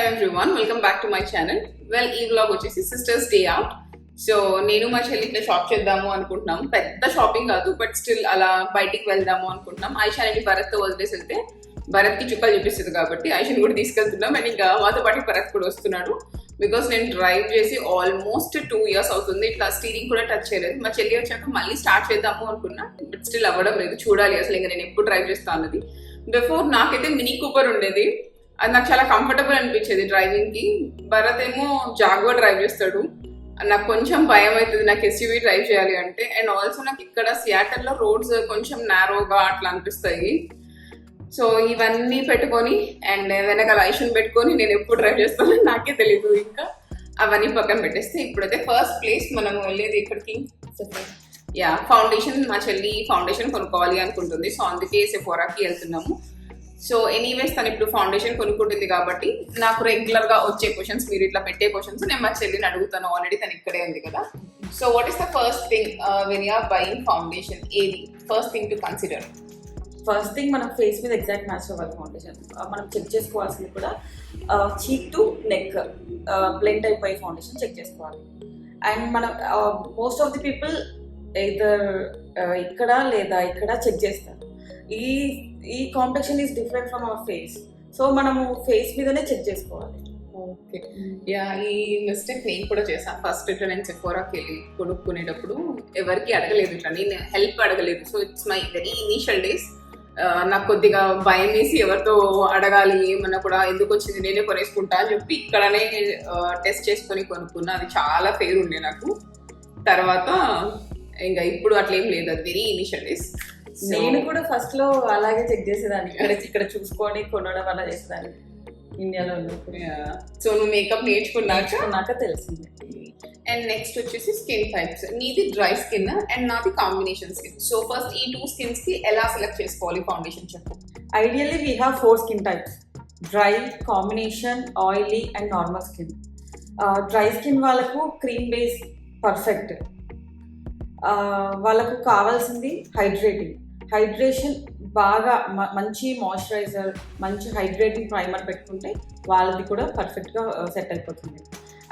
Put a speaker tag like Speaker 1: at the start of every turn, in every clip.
Speaker 1: everyone, welcome back to my channel. Well, ఈ vlog వచ్చేసి sisters day out. So నేను మా చెల్లి ఇట్లా షాప్ చేద్దాము అనుకుంటున్నాం. పెద్ద షాపింగ్ కాదు, బట్ స్టిల్ అలా బయటికి వెళ్దాము అనుకుంటున్నాం. ఆయిషాని భరత్తో వదిలేసి వెళ్తే భరత్కి చుక్కలు చూపిస్తుంది కాబట్టి ఆయిషాని కూడా తీసుకెళ్తున్నాం. అండ్ ఇంకా మాతో పాటు భరత్ కూడా వస్తున్నాడు. బికాస్ నేను డ్రైవ్ చేసి ఆల్మోస్ట్ 2 years అవుతుంది. ఇట్లా స్టీరింగ్ కూడా టచ్ చేయలేదు. మా చెల్లి వచ్చాక మళ్ళీ స్టార్ట్ చేద్దాము అనుకున్నా, బట్ స్టిల్ అవ్వడం లేదు. చూడాలి అసలు ఇంకా నేను ఎప్పుడు డ్రైవ్ చేస్తాను అన్నది. బిఫోర్ నాకైతే మినీ కూపర్ ఉండేది, అది నాకు చాలా కంఫర్టబుల్ అనిపించేది డ్రైవింగ్ కి. భరత్ ఏమో జాగ్వర్ డ్రైవ్ చేస్తాడు, నాకు కొంచెం భయం అవుతుంది నాకు ఎస్యూవీ డ్రైవ్ చేయాలి అంటే. అండ్ ఆల్సో నాకు ఇక్కడ సియాటల్లో రోడ్స్ కొంచెం నారోగా అట్లా అనిపిస్తాయి. సో ఇవన్నీ పెట్టుకొని అండ్ వెనకాల ఐషన్ పెట్టుకొని నేను ఎప్పుడు డ్రైవ్ చేస్తానో నాకే తెలీదు. ఇంకా అవన్నీ పక్కన పెట్టేస్తే ఇప్పుడైతే ఫస్ట్ ప్లేస్ మనం వెళ్ళేది ఇక్కడికి యా ఫౌండేషన్. మా చెల్లి ఫౌండేషన్ కొనుక్కోవాలి అనుకుంటుంది, సో అందుకే సెఫోరాకి వెళ్తున్నాము. సో ఎనీవేస్ తను ఇప్పుడు ఫౌండేషన్ కొనుక్కుంటుంది కాబట్టి నాకు రెగ్యులర్గా వచ్చే క్వశ్చన్స్, మీరు ఇట్లా పెట్టే క్వశ్చన్స్ నేను మా చెల్లిని అడుగుతాను. ఆల్రెడీ తను ఇక్కడే ఉంది కదా. So what is the first thing when you are buying foundation? ఏది first thing to consider?
Speaker 2: First thing మనం ఫేస్ మీద ఎగ్జాక్ట్ మ్యాచ్ అవ్వాలి ఫౌండేషన్. మనం చెక్ చేసుకోవాల్సింది కూడా చీక్ టు నెక్ బ్లెండ్ అయిపోయే ఫౌండేషన్ చెక్ చేసుకోవాలి. అండ్ మనం most of the people either ఇక్కడ లేదా ఇక్కడ చెక్ చేస్తారు. ఈ complexion is different from our face, so మనము ఫేస్ మీదనే చెక్ చేసుకోవాలి.
Speaker 1: ఓకే యా, ఈ మిస్టేక్ నేను కూడా చేశాను. ఫస్ట్ ఇట్లా నేను సెఫోరాకి వెళ్ళి కొనుక్కునేటప్పుడు ఎవరికి అడగలేదు, ఇట్లా నేను హెల్ప్ అడగలేదు. So it's my very initial days. నాకు కొద్దిగా భయం వేసి ఎవరితో అడగాలి ఏమన్నా కూడా, ఎందుకు వచ్చింది నేనే కొనేసుకుంటా అని చెప్పి ఇక్కడనే టెస్ట్ చేసుకొని కొనుక్కున్నా. అది చాలా ఫెయిర్ ఉండే నాకు. తర్వాత ఇంకా ఇప్పుడు అట్లేం లేదు, అది వెరీ ఇనీషియల్ డేస్.
Speaker 2: నేను కూడా ఫస్ట్ లో అలాగే చెక్ చేసేదాన్ని, ఇక్కడ చూసుకొని కొనడం అలా చేసేదాన్ని ఇండియాలో.
Speaker 1: సో నువ్వు మేకప్ నేర్చుకున్నాక
Speaker 2: తెలిసింది.
Speaker 1: అండ్ నెక్స్ట్ వచ్చేసి స్కిన్ టైప్స్. నీది డ్రై స్కిన్ అండ్ నాది కాంబినేషన్ స్కిన్. సో ఫస్ట్ ఈ 2 స్కిన్స్ కి ఎలా సెలెక్ట్ చేసుకోవాలి ఫౌండేషన్ చెప్పు.
Speaker 2: Ideally we have 4 skin types: dry, combination, oily and normal skin. Dry skin వాళ్ళకు క్రీమ్ బేస్ పర్ఫెక్ట్. వాళ్ళకు కావాల్సింది హైడ్రేషన్ బాగా మంచి మాయిశ్చరైజర్, మంచి హైడ్రేటింగ్ ప్రైమర్ పెట్టుకుంటే వాళ్ళది కూడా పర్ఫెక్ట్గా సెట్ అయిపోతుంది.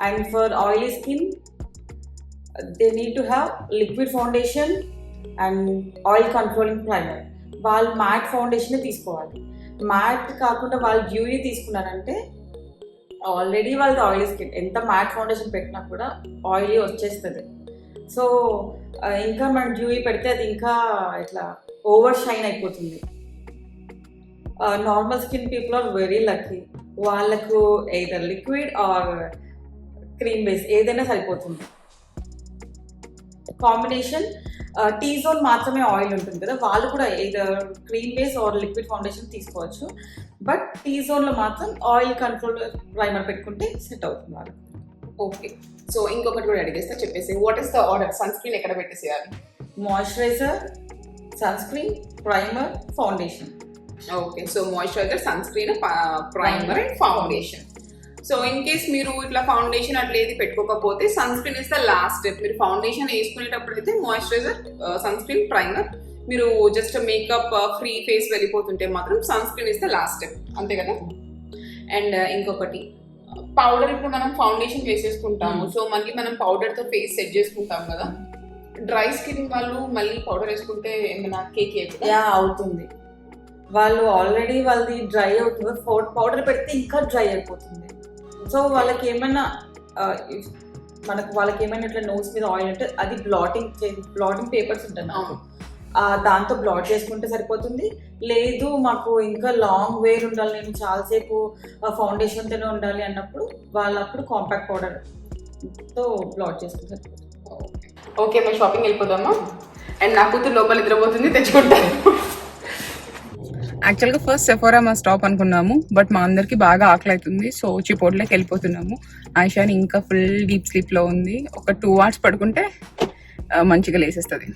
Speaker 2: And for oily skin they need to have liquid foundation and oil controlling primer. వాళ్ళు మ్యాట్ ఫౌండేషనే తీసుకోవాలి. మ్యాట్ కాకుండా వాళ్ళు డ్యూయీ తీసుకున్నారంటే ఆల్రెడీ వాళ్ళది ఆయిలీ స్కిన్, ఎంత మ్యాట్ ఫౌండేషన్ పెట్టినా కూడా ఆయిలీ వచ్చేస్తుంది. సో ఇంకా మనం డ్యూయీ పెడితే అది ఇంకా ఇట్లా ఓవర్ షైన్ అయిపోతుంది. Normal skin people are very lucky, వాళ్ళకు either liquid or cream base ఏదైనా సరిపోతుంది. కాంబినేషన్ టీ జోన్ మాత్రమే ఆయిల్ ఉంటుంది కదా, వాళ్ళు కూడా either cream base or liquid foundation తీసుకోవచ్చు. బట్ టీ జోన్లో మాత్రం ఆయిల్ కంట్రోల్ ప్రైమర్ పెట్టుకుంటే సెట్ అవుతుంది వాళ్ళు.
Speaker 1: ఓకే, సో ఇంకొకటి కూడా అడిగేస్తా, చెప్పేసి what is the order? Sunscreen ఎక్కడ పెట్టేసేయాలి?
Speaker 2: Moisturiser, sunscreen, primer, foundation.
Speaker 1: Okay, so moisturiser, sunscreen, primer and foundation. So in case మీరు ఇట్లా ఫౌండేషన్ అట్లా ఏది పెట్టుకోకపోతే sunscreen is the last step. మీరు ఫౌండేషన్ వేసుకునేటప్పుడు అయితే మాయిశ్చరైజర్, సన్ స్క్రీన్, ప్రైమర్. మీరు జస్ట్ మేకప్ ఫ్రీ ఫేస్ వెళ్ళిపోతుంటే మాత్రం sunscreen is the last step, అంతే కదా. అండ్ ఇంకొకటి పౌడర్. ఇప్పుడు మనం ఫౌండేషన్ వేసేసుకుంటాము, సో మళ్ళీ మనం పౌడర్తో ఫేస్ సెట్ చేసుకుంటాం కదా. డ్రై స్కిన్ వాళ్ళు మళ్ళీ పౌడర్ వేసుకుంటే ఏమైనా కేక్
Speaker 2: అవుతుంది. వాళ్ళు ఆల్రెడీ వాళ్ళది డ్రై అవుతుంది, పౌడర్ పెడితే ఇంకా డ్రై అయిపోతుంది. సో వాళ్ళకి ఏమైనా వాళ్ళకి ఏమైనా ఇట్లా నోస్ మీద ఆయిల్ ఉంటే అది బ్లాటింగ్ పేపర్స్ ఉంటాయి, దాంతో బ్లాట్ చేసుకుంటే సరిపోతుంది. లేదు మాకు ఇంకా లాంగ్ వేర్ ఉండాలి, నేను చాలాసేపు ఫౌండేషన్తోనే ఉండాలి అన్నప్పుడు వాళ్ళప్పుడు కాంపాక్ట్ పౌడర్తో బ్లాట్ చేసుకుంటే సరిపోతుంది.
Speaker 1: ఓకే, మేము షాపింగ్ వెళ్ళిపోదామా? అండ్ నా కూతురు లోపల నిద్రపోతుంది, తెచ్చుకుంటాను. యాక్చువల్గా ఫస్ట్ సెఫోరా మా స్టాప్ అనుకున్నాము, బట్ మా అందరికి బాగా ఆకలి అవుతుంది. సో చిపోట్లేకి వెళ్ళిపోతున్నాము. ఆయిషాని ఇంకా ఫుల్ డీప్ స్లీప్లో ఉంది. ఒక 2 hours పడుకుంటే మంచిగా లేసేస్తుంది.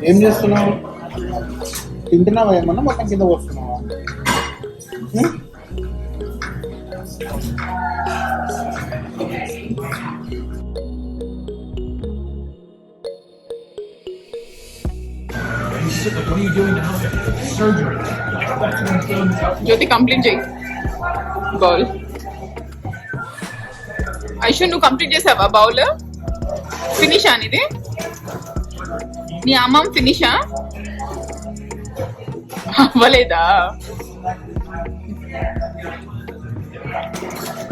Speaker 3: ఏం చేస్తున్నావు? తింటున్నావా ఏమన్నా మొత్తం కింద పోస్తున్నావా?
Speaker 1: జ్యోతి కంప్లీట్ చేయి బౌల్. ఐషు నువ్వు కంప్లీట్ చేసావా బౌల్? ఫినిషా ఇది? నీ అమ్మమ్మ ఫినిషా అవ్వలేదా?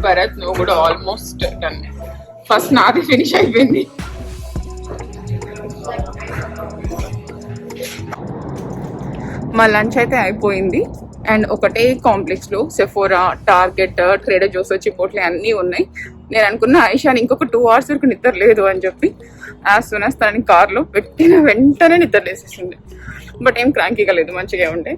Speaker 1: భరత్ నువ్వు కూడా ఆల్మోస్ట్ డన్. ఫస్ట్ నాది ఫినిష్ అయిపోయింది. మా లంచ్ అయితే అయిపోయింది అండ్ ఒకటే కాంప్లెక్స్ లో సెఫోరా, టార్గెట్, ట్రేడర్ జోస్, చిపోట్లే అన్నీ ఉన్నాయి. నేను అనుకున్న ఐషాని ఇంకొక 2 hours వరకు నిద్ర లేదు అని చెప్పి యాజ్ సూన్ యాజ్ తనని కార్లో పెట్టిన వెంటనే నిద్ర లేసేసింది. బట్ ఏం క్రాంకీగా లేదు, మంచిగా ఉండే.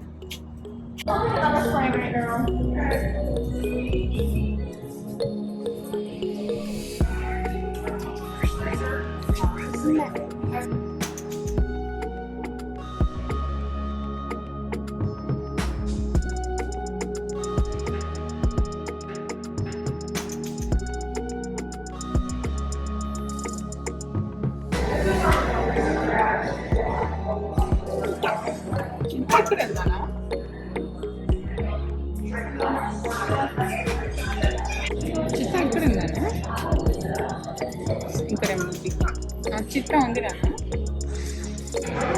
Speaker 1: చిత్తా ఉంది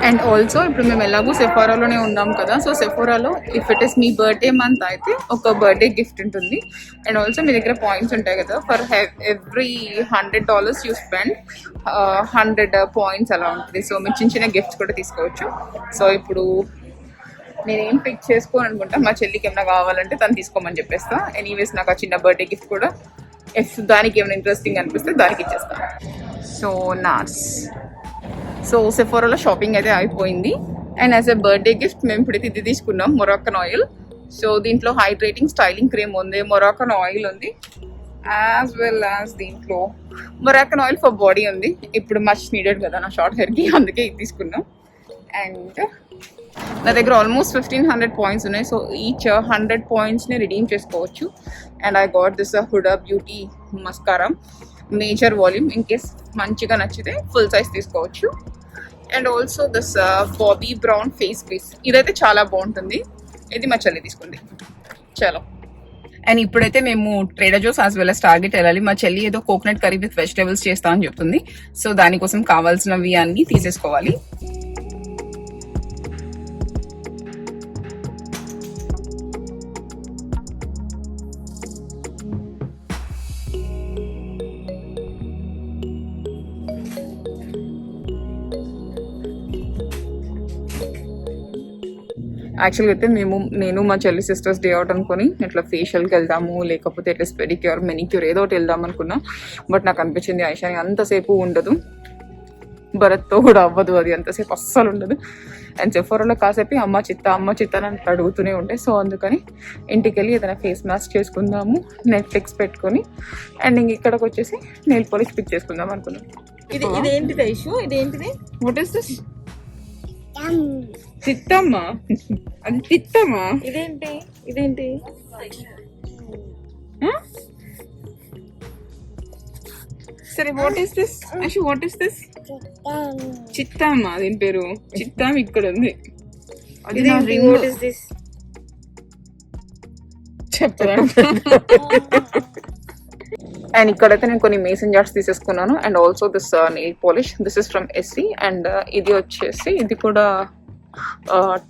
Speaker 1: అండ్ ఆల్సో ఇప్పుడు మేము ఎలాగో సెఫోరాలోనే ఉన్నాం కదా, సో సెఫోరాలో ఇఫ్ ఇట్ ఇస్ మీ బర్త్డే మంత్ అయితే ఒక బర్త్డే గిఫ్ట్ ఉంటుంది. అండ్ ఆల్సో మీ దగ్గర పాయింట్స్ ఉంటాయి కదా, for every $100 you spend 100 points అలా ఉంటుంది. సో మీరు చిన్న చిన్న గిఫ్ట్స్ కూడా తీసుకోవచ్చు. సో ఇప్పుడు నేనేం పిక్ చేసుకోను అనుకుంటా, మా చెల్లికి ఏమైనా కావాలంటే తను తీసుకోమని చెప్పేస్తా. ఎనీవేస్ నాకు ఆ చిన్న బర్త్డే గిఫ్ట్ కూడా ఇఫ్ దానికి ఏమైనా ఇంట్రెస్టింగ్ అనిపిస్తే దానికి ఇచ్చేస్తాను. సో నాట్స్. సో సెఫోరాలో షాపింగ్ అయితే అయిపోయింది and as a birthday gift మేము ఇప్పుడు ఇది తీసుకున్నాం, మొరాకన్ ఆయిల్. సో దీంట్లో హైడ్రేటింగ్ స్టైలింగ్ క్రీమ్ ఉంది, మొరాకన్ ఆయిల్ ఉంది, యాజ్ వెల్ యాజ్ దీంట్లో మొరాకన్ ఆయిల్ ఫర్ బాడీ ఉంది. ఇప్పుడు మచ్ నీడెడ్ కదా నా షార్ట్ హెయిర్కి, అందుకే ఇది తీసుకున్నాం. అండ్ నా దగ్గర ఆల్మోస్ట్ 1500 పాయింట్స్ ఉన్నాయి. సో ఈచ్ 100 పాయింట్స్ని రిడీమ్ చేసుకోవచ్చు. And I got this Huda beauty mascara major volume, in case మంచిగా నచ్చితే ఫుల్ సైజ్ తీసుకోవచ్చు. And also this Bobbi Brown face base, ఇదైతే చాలా బాగుంటుంది. ఇది మా చెల్లి తీసుకుంది. చలో. అండ్ ఇప్పుడైతే మేము Trader Joe's as well as Target వెళ్ళాలి. మా చెల్లి ఏదో కోకోనట్ కర్రీ విత్ వెజిటేబుల్స్ చేస్తా అని చెప్తుంది. సో దానికోసం కావాల్సినవి అన్నీ తీసేసుకోవాలి. యాక్చువల్గా అయితే నేను మా చెల్లి సిస్టర్స్ డే అవుట్ అనుకుని ఇట్లా ఫేషియల్కి వెళ్దాము, లేకపోతే ఇట్లా పెడిక్యూర్, మెనిక్యూర్ ఏదో ఒకటి వెళ్దాం అనుకున్నా. బట్ నాకు అనిపించింది ఐషాని అంతసేపు ఉండదు, భరత్తో కూడా అవ్వదు, అది అంతసేపు అస్సలు ఉండదు. అండ్ సెఫోరాలో కాసేపు అమ్మ చిత్త అని అడుగుతూనే ఉంటాయి. సో అందుకని ఇంటికి వెళ్ళి ఏదైనా ఫేస్ మాస్క్ చేసుకుందాము, నెట్ఫ్లిక్స్ పెట్టుకొని అండ్ ఇంక ఇక్కడికి వచ్చేసి నెయిల్ పాలిష్ పిక్ చేసుకుందాం అనుకున్నాం.
Speaker 2: ఇదేంటిది ఐషు? ఇదేంటిది?
Speaker 1: What is this? చిత్తమ్మా, అది చిత్తమ్మా.
Speaker 2: ఇదేంటి?
Speaker 1: సరే, what is this Aishu? What is this? Chittamma, దీని పేరు చిత్తాం. ఇక్కడ ఉంది. అది నా రింగ్.
Speaker 2: What is this?
Speaker 1: చెప్పరా? అండ్ ఇక్కడైతే నేను కొన్ని మేసన్ జార్స్ తీసేసుకున్నాను. And also this nail polish, this is from Essie. And ఇది వచ్చేసి ఇది కూడా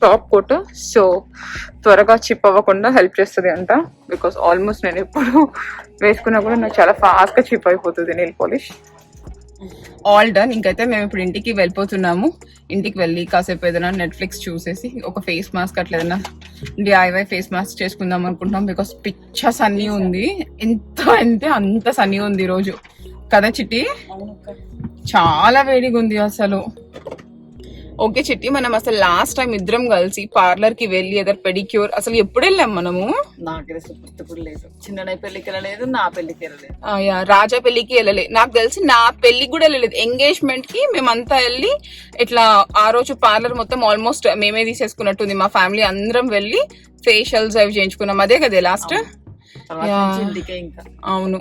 Speaker 1: టాప్ కోట్. సో త్వరగా చిప్ అవ్వకుండా హెల్ప్ చేస్తుంది అంట, బికాస్ ఆల్మోస్ట్ నేను ఎప్పుడు వేసుకున్నా కూడా నాకు చాలా ఫాస్ట్గా చిప్ అయిపోతుంది నెయిల్ పాలిష్. All done. ఇంకైతే మేము ఇప్పుడు ఇంటికి వెళ్ళిపోతున్నాము. ఇంటికి వెళ్ళి కాసేపు ఏదైనా నెట్ఫ్లిక్స్ చూసేసి ఒక ఫేస్ మాస్క్ అట్లా ఏదైనా DIY ఫేస్ మాస్క్ చేసుకుందాం అనుకుంటున్నాం. బికాస్ పిచ్చ సన్నీ ఉంది, ఎంత అంటే అంత సన్నీ ఉంది ఈరోజు కదా చిట్టి, చాలా వేడిగా ఉంది అసలు. ఓకే చిట్టి, మనం అసలు లాస్ట్ టైం ఇద్దరం కలిసి పార్లర్ కి వెళ్ళి ఏదైనా పెడిక్యూర్ అసలు ఎప్పుడు వెళ్ళాం మనము?
Speaker 2: నాకైతే గుర్తుకు లేదు. చిన్న పెళ్లికి వెళ్ళలేదు, నా పెళ్లికి వెళ్ళలేదు,
Speaker 1: రాజా పెళ్లికి వెళ్ళలేదు, నాకు తెలిసి నా పెళ్లికి కూడా వెళ్ళలేదు. ఎంగేజ్మెంట్ కి మేమంతా వెళ్ళి ఇట్లా ఆ రోజు పార్లర్ మొత్తం ఆల్మోస్ట్ మేమే తీసేసుకున్నట్టుంది. మా ఫ్యామిలీ అందరం వెళ్ళి ఫేషియల్స్ అవి చేయించుకున్నాం. అదే కదా లాస్ట్. అవును,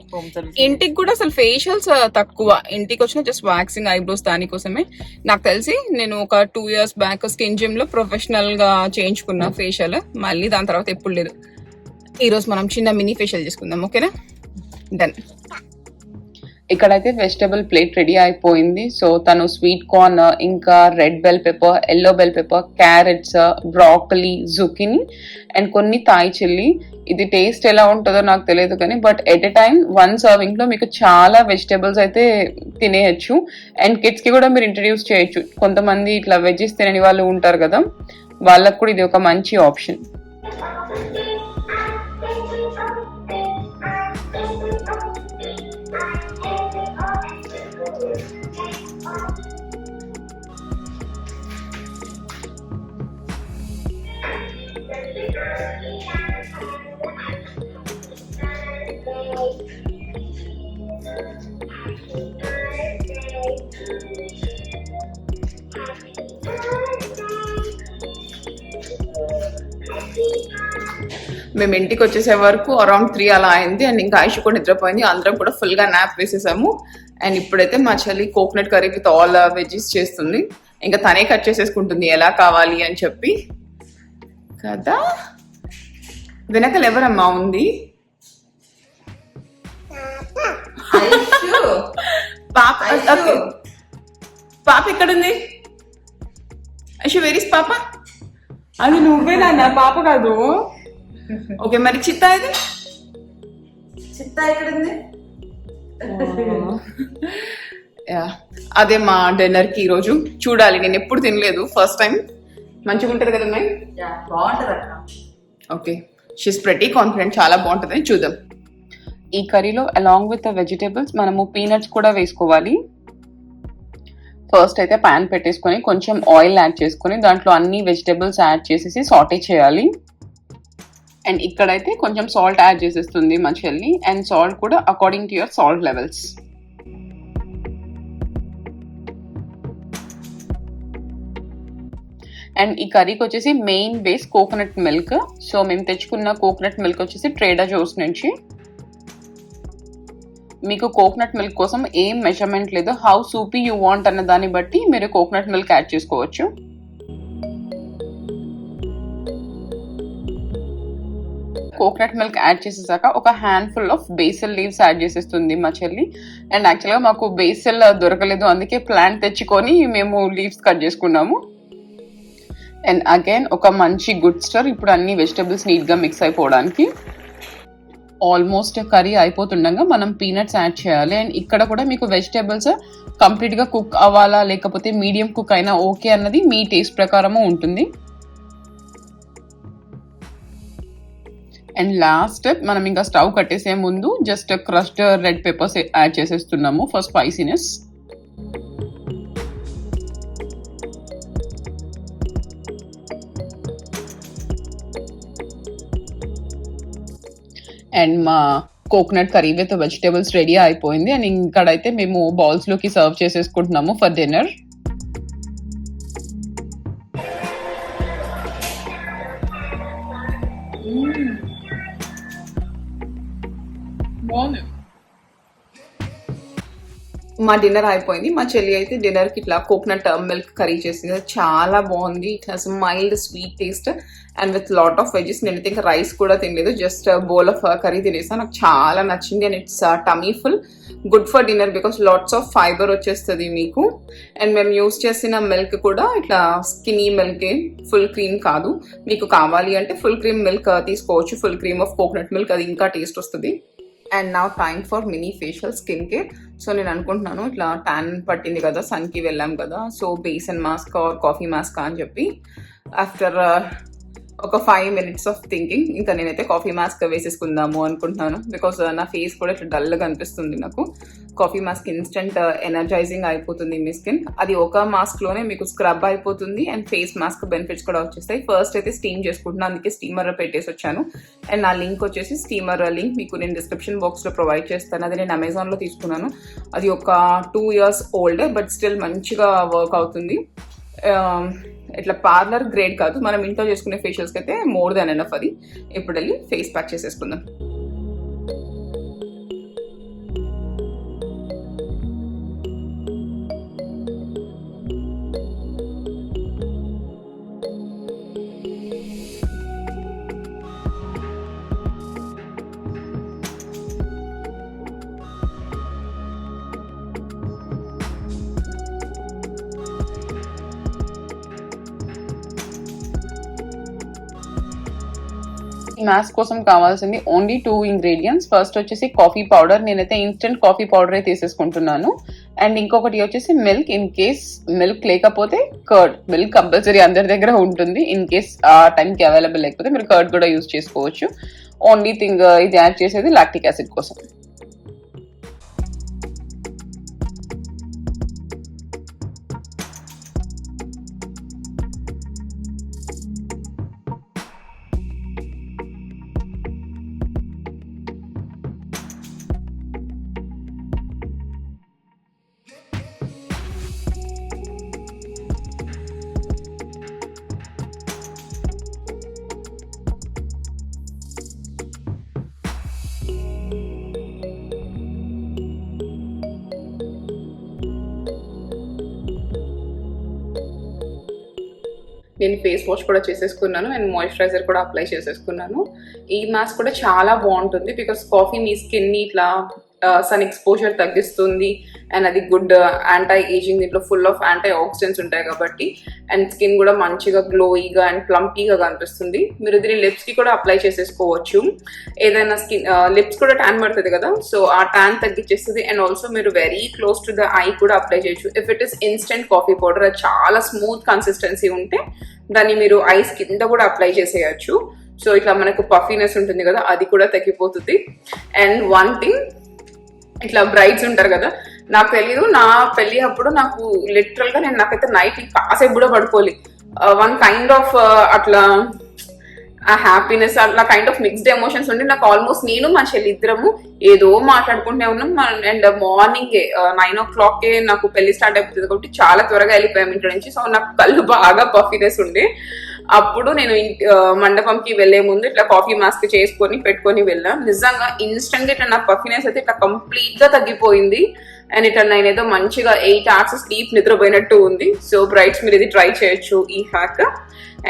Speaker 1: ఇంటికి కూడా అసలు ఫేషియల్స్ తక్కువ. ఇంటికి వచ్చిన జస్ట్ వాక్సింగ్, ఐబ్రోస్ దానికోసమే. నాకు తెలిసి నేను ఒక 2 years బ్యాక్ స్కిన్ జిమ్ లో ప్రొఫెషనల్ గా చేయించుకున్నా ఫేషియల్. మళ్ళీ దాని తర్వాత ఎప్పుడు లేదు. ఈ రోజు మనం చిన్న మినీ ఫేషియల్ చేసుకుందాం, ఓకేనా? డన్. ఇక్కడైతే వెజిటబుల్ ప్లేట్ రెడీ అయిపోయింది. సో తను స్వీట్ కార్న్, ఇంకా red bell pepper, yellow bell pepper, carrots, broccoli, zucchini and కొన్ని థాయ్ చిల్లీ. ఇది టేస్ట్ ఎలా ఉంటుందో నాకు తెలియదు కానీ but at a time 1 serving లో మీకు చాలా వెజిటేబుల్స్ అయితే తినేయచ్చు. అండ్ కిడ్స్ కి కూడా మీరు ఇంట్రడ్యూస్ చేయొచ్చు. కొంతమంది ఇట్లా వెజ్జెస్ తినని వాళ్ళు ఉంటారు కదా, వాళ్ళకు కూడా ఇది ఒక మంచి ఆప్షన్. మేము ఇంటికి వచ్చేసే వరకు అరౌండ్ 3 అలా అయింది. అండ్ ఇంకా ఆయుష్ కూడా నిద్రపోయింది. అందరం కూడా ఫుల్ గా నాప్ వేసేసాము. అండ్ ఇప్పుడైతే మా చెల్లి coconut curry with all veggies చేస్తుంది. ఇంకా తనే కట్ చేసేసుకుంటుంది ఎలా కావాలి అని చెప్పి కదా. వెనకాల ఎవరమ్మా ఉంది? పాప. పాప ఎక్కడుంది? ఐషు, వెర్ ఇస్ పాప? అది నువ్వేనా? పాప కాదు. ఓకే, మరి చిత్తా ఇది?
Speaker 2: చిత్తా ఎక్కడుంది?
Speaker 1: అదే మా డిన్నర్ కి ఈరోజు. చూడాలి, నేను ఎప్పుడు తినలేదు, ఫస్ట్ టైం. మంచిగా ఉంటది కదా మ్యామ్?
Speaker 2: బాగుంటది అక్క.
Speaker 1: ఓకే, షీస్ ప్రెటీ కాన్ఫిడెంట్, చాలా బాగుంటుంది. చూద్దాం. ఈ కర్రీలో అలాంగ్ విత్ వెజిటేబుల్స్ మనము పీనట్స్ కూడా వేసుకోవాలి. ఫస్ట్ అయితే ప్యాన్ పెట్టేసుకొని కొంచెం ఆయిల్ యాడ్ చేసుకొని దాంట్లో అన్ని వెజిటేబుల్స్ యాడ్ చేసేసి సాటే చేయాలి. అండ్ ఇక్కడైతే కొంచెం సాల్ట్ యాడ్ చేసేస్తుంది మా చెల్లి. అండ్ సాల్ట్ కూడా according to your salt levels. And ఈ కర్రీకి వచ్చేసి main base coconut milk. So మేము తెచ్చుకున్న కోకోనట్ మిల్క్ వచ్చేసి ట్రేడర్ జోస్ నుంచి. మీకు కోకోనట్ మిల్క్ కోసం ఏం మెజర్మెంట్ లేదు, హౌ సూపీ యూ వాంట్ అన్న దాన్ని బట్టి మీరు కోకోనట్ మిల్క్ యాడ్ చేసుకోవచ్చు. కోకోనట్ మిల్క్ యాడ్ చేసేసాక ఒక handful of basil leaves add చేసేస్తుంది మా చెల్లి. అండ్ యాక్చువల్గా మాకు బేసిల్ దొరకలేదు, అందుకే ప్లాంట్ తెచ్చుకొని మేము లీవ్స్ కట్ చేసుకున్నాము. అండ్ అగైన్ ఒక మంచి గుడ్ స్టర్. ఇప్పుడు అన్ని వెజిటబుల్స్ నీట్గా మిక్స్ అయిపోవడానికి. ఆల్మోస్ట్ కర్రీ అయిపోతుండగా మనం పీనట్స్ యాడ్ చేయాలి. అండ్ ఇక్కడ కూడా మీకు వెజిటేబుల్స్ కంప్లీట్గా కుక్ అవ్వాలా లేకపోతే మీడియం కుక్ అయినా ఓకే అన్నది మీ టేస్ట్ ప్రకారము ఉంటుంది. అండ్ లాస్ట్ స్టెప్, మనం ఇంకా స్టవ్ కట్టేసే ముందు just crushed red peppers add చేసేస్తున్నాము ఫర్ స్పైసీనెస్. అండ్ మా coconut curry with vegetables ready అయిపోయింది. అండ్ ఇక్కడైతే మేము బౌల్స్ లోకి సర్వ్ చేసేసుకుంటున్నాము ఫర్ డిన్నర్. మా డిన్నర్ అయిపోయింది. మా చెల్లి అయితే డిన్నర్ కి ఇట్లా కోకోనట్ మిల్క్ కర్రీ చేసింది, చాలా బాగుంది. It has mild sweet taste and with lot of veggies. నేనైతే ఇంకా రైస్ కూడా తినలేదు, జస్ట్ బౌల్ ఆఫ్ కర్రీ తినేసాను. నాకు చాలా నచ్చింది. And it's tummy full, good for dinner because lots of fibre వచ్చేస్తుంది మీకు. అండ్ మేము యూస్ చేసిన మిల్క్ కూడా ఇట్లా స్కినీ మిల్కే, ఫుల్ క్రీమ్ కాదు. మీకు కావాలి అంటే ఫుల్ క్రీమ్ మిల్క్ తీసుకోవచ్చు, full cream of coconut milk, అది ఇంకా టేస్ట్ వస్తుంది. And now time for mini facial skin care. So నేను అనుకుంటున్నాను ఇట్లా ట్యాన్ పట్టింది కదా, సన్కి వెళ్ళాం కదా, so base and mask or coffee mask అని చెప్పి ఆఫ్టర్ ఒక 5 minutes ఆఫ్ థింకింగ్ ఇంకా నేనైతే కాఫీ మాస్క్ వేసేసుకుందాము అనుకుంటున్నాను. బికాస్ నా ఫేస్ కూడా ఇట్లా డల్గా అనిపిస్తుంది నాకు. కాఫీ మాస్క్ ఇన్స్టెంట్ ఎనర్జైజింగ్ అయిపోతుంది మీ స్కిన్. అది ఒక మాస్క్లోనే మీకు స్క్రబ్ అయిపోతుంది అండ్ ఫేస్ మాస్క్ బెనిఫిట్స్ కూడా వచ్చేస్తాయి. ఫస్ట్ అయితే స్టీమ్ చేసుకుంటున్నాను, అందుకే స్టీమర్ పెట్టేసి వచ్చాను. అండ్ నా లింక్ వచ్చేసి స్టీమర్ లింక్ మీకు నేను డిస్క్రిప్షన్ బాక్స్లో ప్రొవైడ్ చేస్తాను. అది నేను అమెజాన్లో తీసుకున్నాను. అది ఒక 2 years ఓల్డ్ బట్ స్టిల్ మంచిగా వర్క్ అవుతుంది. ఇట్లా పార్లర్ గ్రేడ్ కాదు, మనం ఇంట్లో చేసుకునే ఫేషియల్స్కి అయితే మోర్ దాన్ ఎనఫ్ అది. ఇప్పుడు వెళ్ళి ఫేస్ ప్యాక్ చేసేసుకుందాం. ఈ మాస్క్ కోసం కావాల్సింది ఓన్లీ 2 ingredients. ఫస్ట్ వచ్చేసి కాఫీ పౌడర్, నేనైతే ఇన్స్టెంట్ కాఫీ పౌడరే తీసేసుకుంటున్నాను. అండ్ ఇంకొకటి వచ్చేసి మిల్క్. ఇన్ కేస్ మిల్క్ లేకపోతే కర్డ్. మిల్క్ కంపల్సరీ అందరి దగ్గర ఉంటుంది. ఇన్ కేస్ ఆ టైంకి అవైలబుల్ లేకపోతే మీరు కర్డ్ కూడా యూజ్ చేసుకోవచ్చు. ఓన్లీ థింగ్ ఇది యాడ్ చేసేది లాక్టిక్ యాసిడ్ కోసం. నేను ఫేస్ వాష్ కూడా చేసేసుకున్నాను అండ్ మాయిశ్చరైజర్ కూడా అప్లై చేసేసుకున్నాను. ఈ మాస్క్ కూడా చాలా బాగుంటుంది బికాస్ కాఫీ మీ స్కిన్ని ఇట్లా సన్ ఎక్స్పోజర్ తగ్గిస్తుంది అండ్ అది గుడ్ యాంటీ ఏజింగ్. దీంట్లో ఫుల్ ఆఫ్ యాంటీ ఆక్సిడెంట్స్ ఉంటాయి కాబట్టి అండ్ స్కిన్ కూడా మంచిగా గ్లోయిగా అండ్ ప్లంపీగా కనిపిస్తుంది. మీరు దీన్ని లిప్స్కి కూడా అప్లై చేసేసుకోవచ్చు. ఏదైనా స్కిన్ లిప్స్ కూడా ట్యాన్ పడుతుంది కదా, సో ఆ ట్యాన్ తగ్గించేస్తుంది. అండ్ ఆల్సో మీరు very close to the I కూడా అప్లై చేయొచ్చు. If it is instant coffee powder, అది చాలా స్మూత్ కన్సిస్టెన్సీ ఉంటే దాన్ని మీరు ఐస్ కింద కూడా అప్లై చేసేయచ్చు. సో ఇట్లా మనకు పఫీనెస్ ఉంటుంది కదా, అది కూడా తగ్గిపోతుంది. అండ్ వన్ థింగ్, ఇట్లా బ్రైడ్స్ ఉంటారు కదా, నాకు తెలియదు, నా పెళ్ళి అప్పుడు నాకు లిటరల్గా నాకైతే నైట్ కాసేపు కూడా పడుకోవాలి. వన్ కైండ్ ఆఫ్ అట్లా ఆ హ్యాపీనెస్, అట్లా కైండ్ ఆఫ్ మిక్స్డ్ ఎమోషన్స్ ఉండి నాకు ఆల్మోస్ట్ నేను మా చెల్లి ఇద్దరము ఏదో మాట్లాడుకుంటూ ఉన్నాం. అండ్ మార్నింగ్ 9 o'clock నాకు పెళ్లి స్టార్ట్ అయిపోతుంది కాబట్టి చాలా త్వరగా వెళ్ళిపోయాం ఇంటి నుంచి. సో నాకు కళ్ళు బాగా పఫీనెస్ ఉండే. అప్పుడు నేను మండపంకి వెళ్లే ముందు ఇట్లా కాఫీ మాస్క్ చేసుకొని పెట్టుకొని వెళ్ళాను. నిజంగా ఇన్స్టెంట్ గా ఇట్లా నా పఫీనెస్ అయితే ఇట్లా కంప్లీట్ గా తగ్గిపోయింది. అండ్ ఇట్లా నేను ఏదో మంచిగా 8 hours స్లీప్ నిద్రపోయినట్టు ఉంది. సో బ్రైట్స్ మీరు ఇది ట్రై చేయొచ్చు ఈ హ్యాక్.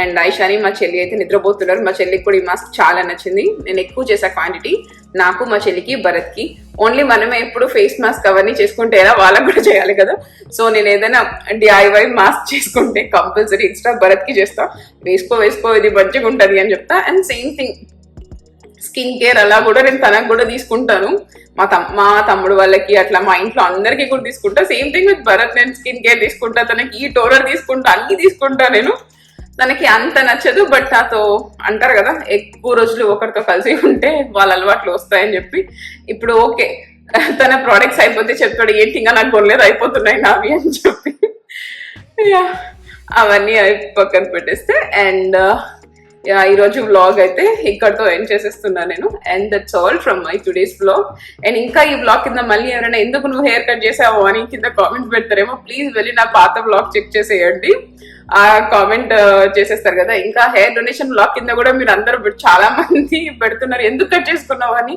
Speaker 1: అండ్ ఐషాని మా చెల్లి అయితే నిద్రపోతున్నారు. మా చెల్లికి కూడా ఈ మాస్క్ చాలా నచ్చింది. నేను ఎక్కువ చేసా క్వాంటిటీ, నాకు మా చెల్లికి భరత్కి. ఓన్లీ మనమే ఎప్పుడు ఫేస్ మాస్క్ అవన్నీ చేసుకుంటే ఎలా వాళ్ళకు కూడా చేయాలి కదా. సో నేను ఏదైనా DIY మాస్క్ చేసుకుంటే కంపల్సరీ ఎక్స్ట్రా భరత్కి చేస్తా. వేసుకో ఇది మంచిగా ఉంటుంది అని చెప్తా. And same thing skin care అలా కూడా నేను తనకు కూడా తీసుకుంటాను. మా తమ్ముడు వాళ్ళకి అట్లా మా ఇంట్లో అందరికీ కూడా తీసుకుంటా. సేమ్ థింగ్ విత్ భరత్, నేను స్కిన్ కేర్ తీసుకుంటా, తనకి ఈ టోనర్ తీసుకుంటా, అన్ని తీసుకుంటా నేను. తనకి అంత నచ్చదు, బట్ నాతో అంటారు కదా ఎక్కువ రోజులు ఒకరితో కలిసి ఉంటే వాళ్ళ అలవాట్లు వస్తాయని చెప్పి ఇప్పుడు ఓకే తన ప్రోడక్ట్స్ అయిపోతే చెప్తాడు, ఏంటి ఇంకా నాకు కొనలేదు అయిపోతున్నాయి నావి అని చెప్పి. అవన్నీ పక్కన పెట్టేస్తే అండ్ ఈరోజు వ్లాగ్ అయితే ఇక్కడతో ఎండ్ చేసేస్తున్నాను నేను. And that's all from my today's vlog. And ఇంకా ఈ వ్లాగ్ కింద మళ్ళీ ఎవరైనా ఎందుకు నువ్వు హెయిర్ కట్ చేసావు అని కింద కామెంట్ పెడతారేమో, ప్లీజ్ వెళ్ళి నా పాత వ్లాగ్ చెక్ చేసేయండి. ఆ కామెంట్ చేసేస్తారు కదా. ఇంకా హెయిర్ డొనేషన్ బ్లాగ్ కింద కూడా మీరు అందరూ చాలా మంది పెడుతున్నారు ఎందుకు కట్ చేసుకున్నావు అని.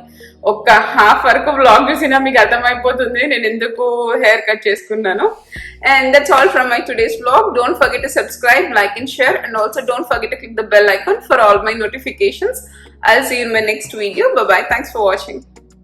Speaker 1: ఒక హాఫ్ వరకు బ్లాగ్ చూసినా మీకు అర్థమైపోతుంది నేను ఎందుకు హెయిర్ కట్ చేసుకున్నాను. And that's all from my today's vlog. Don't forget to subscribe, like and share, and also don't forget to click the bell icon for all my notifications. I'll see you in my next video. Bye bye. Thanks for watching.